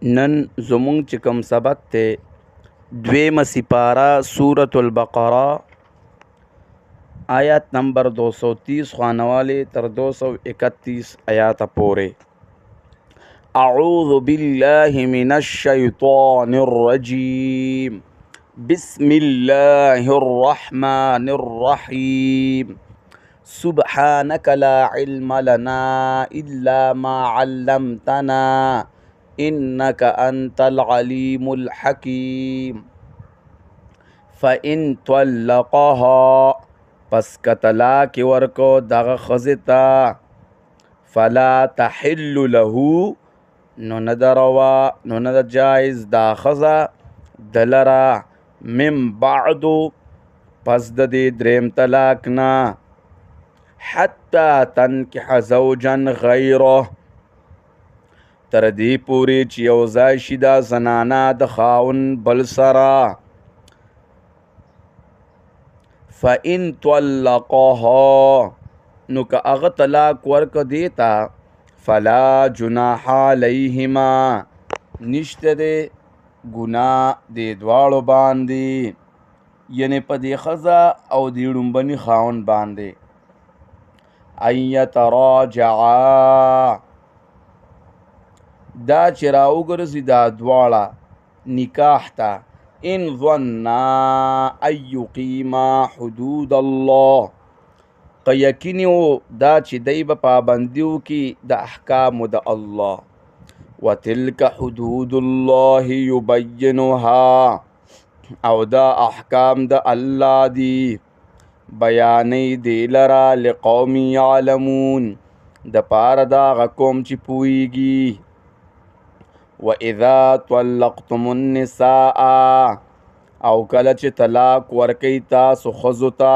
نن زمونږ چې کوم سبق دی دویمه سپاره سورة البقره آیت نمبر 230 خوانوالی تر 231 آیات پورې. اعوذ بالله من الشیطان الرجیم بسم الله الرحمن الرحیم سبحانك لا علم لنا إلا ما علمتنا إنك أنت العليم الحكيم فإن طلقها پس کطلاق ورکو دغه خزتا فلا تحل له نو ندروا نو ند جائز دا خزا دلرا من بعد پس د دې دریم طلاق نه حتی تنکح زوجا غیره تر دې پورې چې یو ځای شي دا زنانه د خاون بل سره. فإن طلقها نو که هغه طلاق ورک دیتا فلا جناح علیهما نشته دی ګناه دې دواړو باندې یعنی په دې ښځه او دې ړومبني خاون باندې ان یتراجعا دا چې راوګرځي دا دواړه نکاح ته ان ظنا ان یقیما حدود الله که یقین دا چې دی به پابندي وکړي د احکامو د الله وتلک حدود الله یبینها او دا احکام د الله دی بیانې دی لرا لقوم یعلمون د پاره دا هغه قوم چې پوهیږي. وَإِذَا طَلَّقْتُمُ النِّسَاءَ او کله چې طلاق ورکوي تاسو ښځو ته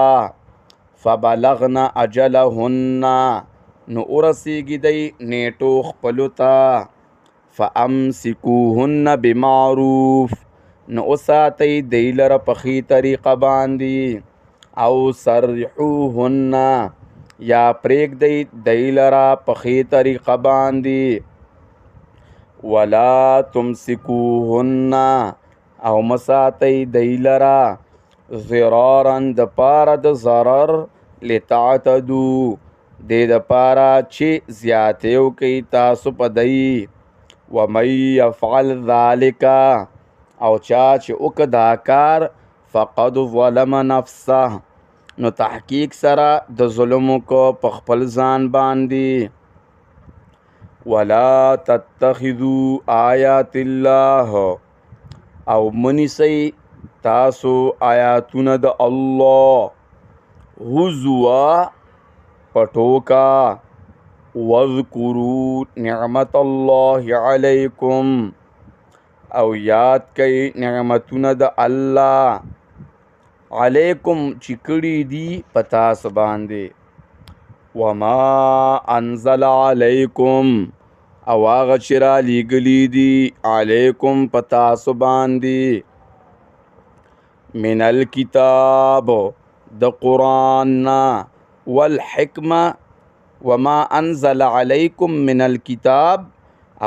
فبلغن اجلهن نو ورسیږي دی نیټو خپلو ته فامسکوهن بمعروف نو وساتئ دی لره په ښې طریقه باندې او سرحوهن یا پرېږدئ دی لره په ښې طریقه باندې ولا تمسکوهن او مساتئ دی لره ضرارا د پاره د ضرر لتعتدو دې د پاره چې زیاتې وکئ تاسو په دی. ومن یفعل ذلک او چا چې وکړه دا کار فقد ظلم نفسه نو تحقیق سره د ظلم وکړو په خپل ځان باندې. ولا تتخذوا آیات الله او منیسئ تاسو آیاتونه د الله هزوا پټوکا واذکروا نعمت الله علیکم او یاد کئ نعمتونه د الله علیکم چې کړي دي په تاسو باندې. وما انزل علیکم او هغه چې رالیږلي دي علیکم په تاسو باندې من الکتاب د قرآن نه والحکمه وما انزل علیکم من الکتاب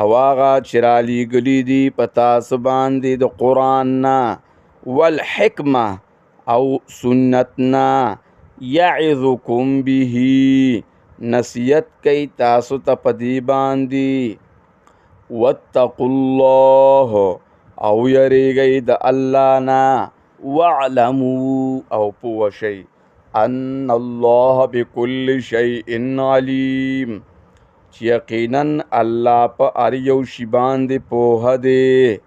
او هغه چې رالیږلي دي په تاسو باندې د قرآن نه والحکمه او سنت نه یعظکم به نصیحت کوي تاسو ته په دې باندې. واتقوا الله او یریږئ د الله نه واعلموا او پوه شئ ان الله بكل شیء علیم چې یقینا الله په هر یو شي باندې پوهه دی.